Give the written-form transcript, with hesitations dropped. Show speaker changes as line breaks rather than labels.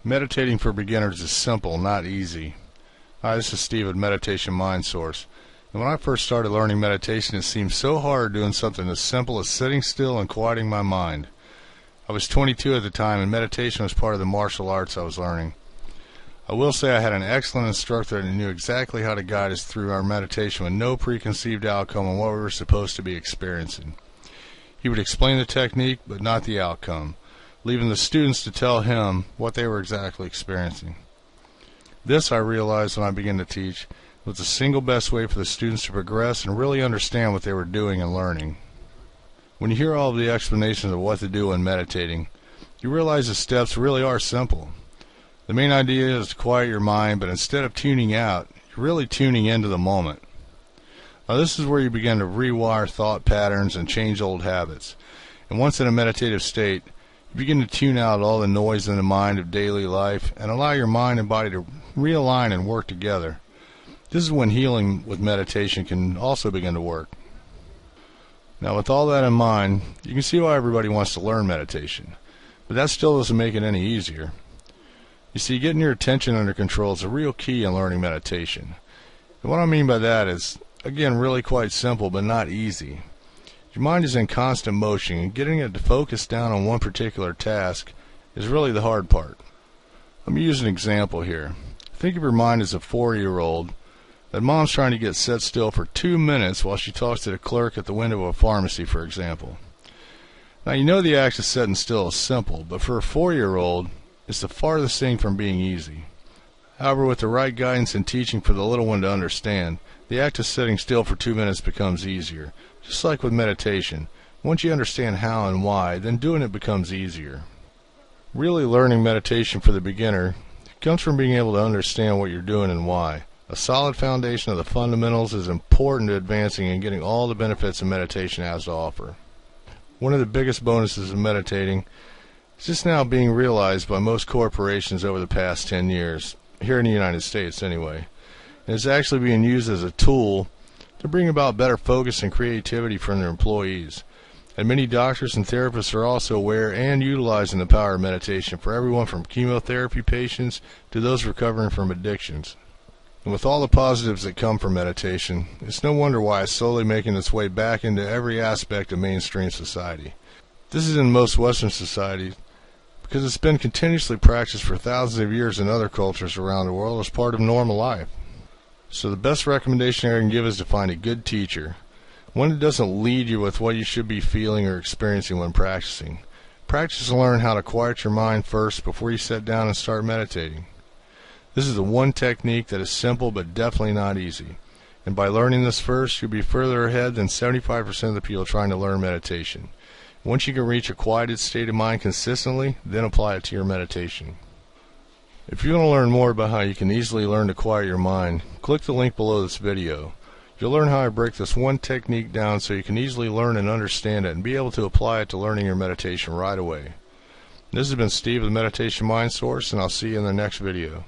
Meditating for beginners is simple, not easy. Hi, this is Steve at Meditation Mind Source. And when I first started learning meditation, it seemed so hard doing something as simple as sitting still and quieting my mind. I was 22 at the time, and meditation was part of the martial arts I was learning. I will say I had an excellent instructor that knew exactly how to guide us through our meditation with no preconceived outcome on what we were supposed to be experiencing. He would explain the technique, but not the outcome, leaving the students to tell him what they were exactly experiencing. This, I realized when I began to teach, was the single best way for the students to progress and really understand what they were doing and learning. When you hear all of the explanations of what to do when meditating, you realize the steps really are simple. The main idea is to quiet your mind, but instead of tuning out, you're really tuning into the moment. Now this is where you begin to rewire thought patterns and change old habits. And once in a meditative state, you begin to tune out all the noise in the mind of daily life and allow your mind and body to realign and work together. This is when healing with meditation can also begin to work. Now with all that in mind, you can see why everybody wants to learn meditation, but that still doesn't make it any easier. You see, getting your attention under control is a real key in learning meditation. And what I mean by that is, again, really quite simple but not easy. Your mind is in constant motion, and getting it to focus down on one particular task is really the hard part. Let me use an example here. Think of your mind as a 4-year-old that mom's trying to get set still for 2 minutes while she talks to the clerk at the window of a pharmacy, for example. Now you know the act of sitting still is simple, but for a 4-year-old, it's the farthest thing from being easy. However, with the right guidance and teaching for the little one to understand, the act of sitting still for 2 minutes becomes easier. Just like with meditation, once you understand how and why, then doing it becomes easier. Really learning meditation for the beginner comes from being able to understand what you're doing and why. A solid foundation of the fundamentals is important to advancing and getting all the benefits of meditation has to offer. One of the biggest bonuses of meditating is just now being realized by most corporations over the past 10 years, here in the United States anyway, and it's actually being used as a tool to bring about better focus and creativity from their employees. And many doctors and therapists are also aware and utilizing the power of meditation for everyone from chemotherapy patients to those recovering from addictions. And with all the positives that come from meditation, it's no wonder why it's slowly making its way back into every aspect of mainstream society. This is in most Western societies because it's been continuously practiced for thousands of years in other cultures around the world as part of normal life. So the best recommendation I can give is to find a good teacher, one that doesn't lead you with what you should be feeling or experiencing when practicing. Practice to learn how to quiet your mind first before you sit down and start meditating. This is the one technique that is simple but definitely not easy. And by learning this first, you'll be further ahead than 75% of the people trying to learn meditation. Once you can reach a quieted state of mind consistently, then apply it to your meditation. If you want to learn more about how you can easily learn to quiet your mind, click the link below this video. You'll learn how I break this one technique down so you can easily learn and understand it and be able to apply it to learning your meditation right away. This has been Steve with Meditation Mind Source, and I'll see you in the next video.